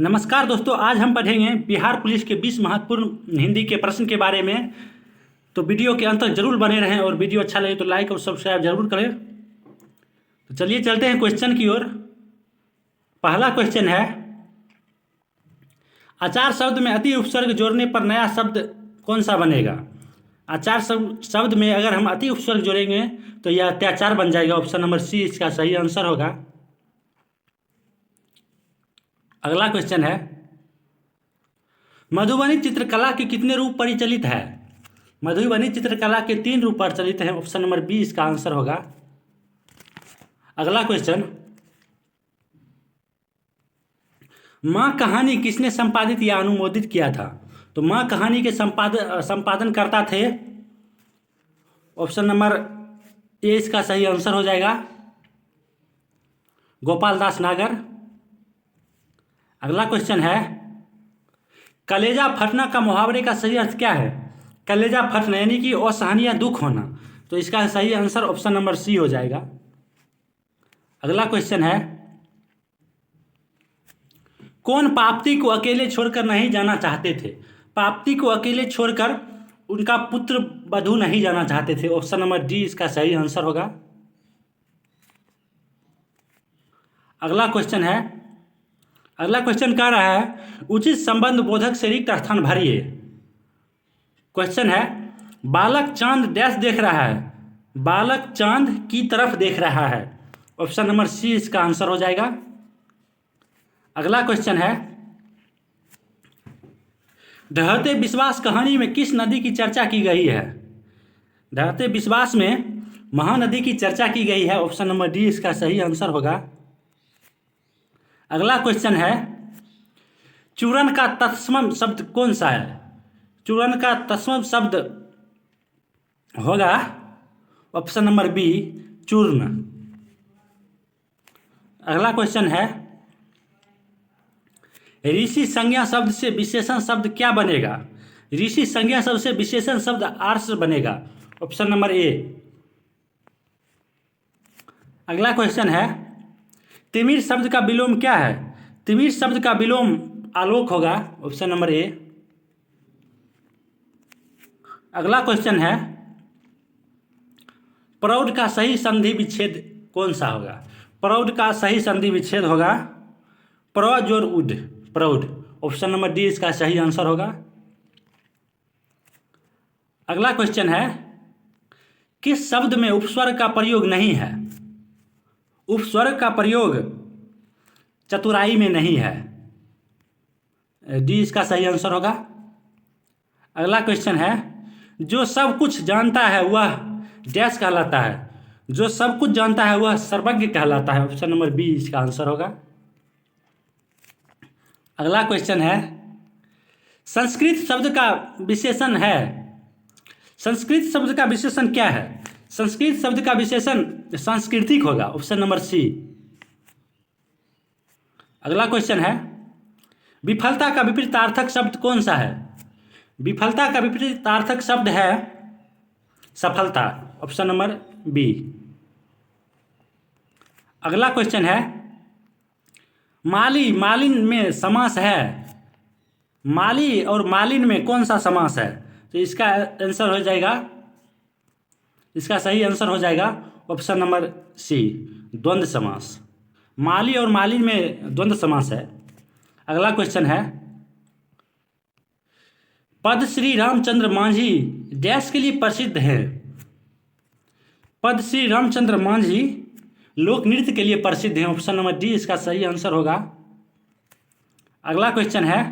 नमस्कार दोस्तों, आज हम पढ़ेंगे बिहार पुलिस के 20 महत्वपूर्ण हिंदी के प्रश्न के बारे में। तो वीडियो के अंत तक जरूर बने रहें और वीडियो अच्छा लगे तो लाइक और सब्सक्राइब जरूर करें। तो चलिए चलते हैं क्वेश्चन की ओर। पहला क्वेश्चन है, आचार शब्द में अति उपसर्ग जोड़ने पर नया शब्द कौन सा बनेगा? आचार शब्द में अगर हम अति उपसर्ग जोड़ेंगे तो यह अत्याचार बन जाएगा। ऑप्शन नंबर सी इसका सही आंसर होगा। अगला क्वेश्चन है, मधुबनी चित्रकला के कितने रूप प्रचलित है? मधुबनी चित्रकला के 3 रूप प्रचलित हैं। ऑप्शन नंबर बी इसका आंसर होगा। अगला क्वेश्चन, माँ कहानी किसने संपादित या अनुमोदित किया था? तो माँ कहानी के संपादन करता थे। ऑप्शन नंबर ए इसका सही आंसर हो जाएगा, गोपाल दास नागर। अगला क्वेश्चन है, कलेजा फटना का मुहावरे का सही अर्थ क्या है? कलेजा फटना यानी कि असहनीय दुख होना। तो इसका सही आंसर ऑप्शन नंबर सी हो जाएगा। अगला क्वेश्चन है, कौन पाप्ती को अकेले छोड़कर नहीं जाना चाहते थे? पाप्ती को अकेले छोड़कर उनका पुत्र वधू नहीं जाना चाहते थे। ऑप्शन नंबर डी इसका सही आंसर होगा। अगला क्वेश्चन कह रहा है, उचित संबंध बोधक से रिक्त स्थान भरिए। क्वेश्चन है, बालक चांद डैश देख रहा है? बालक चांद की तरफ देख रहा है। ऑप्शन नंबर सी इसका आंसर हो जाएगा। अगला क्वेश्चन है, ढहते विश्वास कहानी में किस नदी की चर्चा की गई है? ढहते विश्वास में महानदी की चर्चा की गई है। ऑप्शन नंबर डी इसका सही आंसर होगा। अगला क्वेश्चन है, चूरन का तत्सम शब्द कौन सा है? चूरन का तत्सम शब्द होगा ऑप्शन नंबर बी, चूर्ण। अगला क्वेश्चन है, ऋषि संज्ञा शब्द से विशेषण शब्द क्या बनेगा? ऋषि संज्ञा शब्द से विशेषण शब्द आर्ष बनेगा। Option number A. अगला क्वेश्चन है, तिमिर शब्द का विलोम क्या है? तिमिर शब्द का विलोम आलोक होगा। Option number A. अगला क्वेश्चन है, प्रौढ़ का सही संधि विच्छेद कौन सा होगा? प्रौढ़ का सही संधि विच्छेद होगा प्र जोड़ उड, प्रौढ़। ऑप्शन नंबर डी इसका सही आंसर होगा। अगला क्वेश्चन है, किस शब्द में उपस्वर्ग का प्रयोग नहीं है? उपस्वर्ग का प्रयोग चतुराई में नहीं है। डी इसका सही आंसर होगा। अगला क्वेश्चन है, जो सब कुछ जानता है वह डैश कहलाता है? जो सब कुछ जानता है वह सर्वज्ञ कहलाता है। ऑप्शन नंबर बी इसका आंसर होगा। अगला क्वेश्चन है, संस्कृत शब्द का विशेषण है? संस्कृत शब्द का विशेषण क्या है? संस्कृत शब्द का विशेषण सांस्कृतिक होगा। Option number C. अगला क्वेश्चन है, विफलता का विपरीतार्थक शब्द कौन सा है? विफलता का विपरीतार्थक शब्द है सफलता। Option number B. अगला क्वेश्चन है, माली मालिन में समास है? माली और मालिन में कौन सा समास है? तो इसका आंसर हो जाएगा, इसका सही आंसर हो जाएगा ऑप्शन नंबर सी, द्वंद्व समास। माली और मालिन में द्वंद्व समास है। अगला क्वेश्चन है, पद श्री रामचंद्र मांझी डैश के लिए प्रसिद्ध है? पद श्री रामचंद्र मांझी लोक नृत्य के लिए प्रसिद्ध हैं। ऑप्शन नंबर डी इसका सही आंसर होगा। अगला क्वेश्चन है,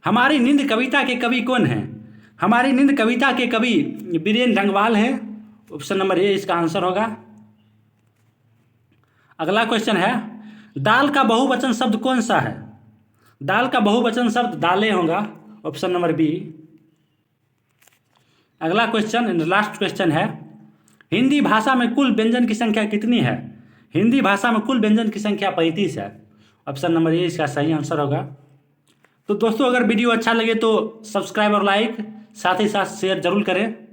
हमारी नींद कविता के कवि कौन हैं? हमारी नींद कविता के कवि बीरेन रंगवाल हैं। ऑप्शन नंबर ए इसका आंसर होगा। अगला क्वेश्चन है, दाल का बहुवचन शब्द कौन सा है? दाल का बहुवचन शब्द दालें होगा। Option number B. अगला क्वेश्चन, लास्ट क्वेश्चन है, हिंदी भाषा में कुल व्यंजन की संख्या कितनी है? हिंदी भाषा में कुल व्यंजन की संख्या 35 है। ऑप्शन नंबर ए इसका सही आंसर होगा। तो दोस्तों, अगर वीडियो अच्छा लगे तो सब्सक्राइब और लाइक, साथ ही साथ शेयर जरूर करें।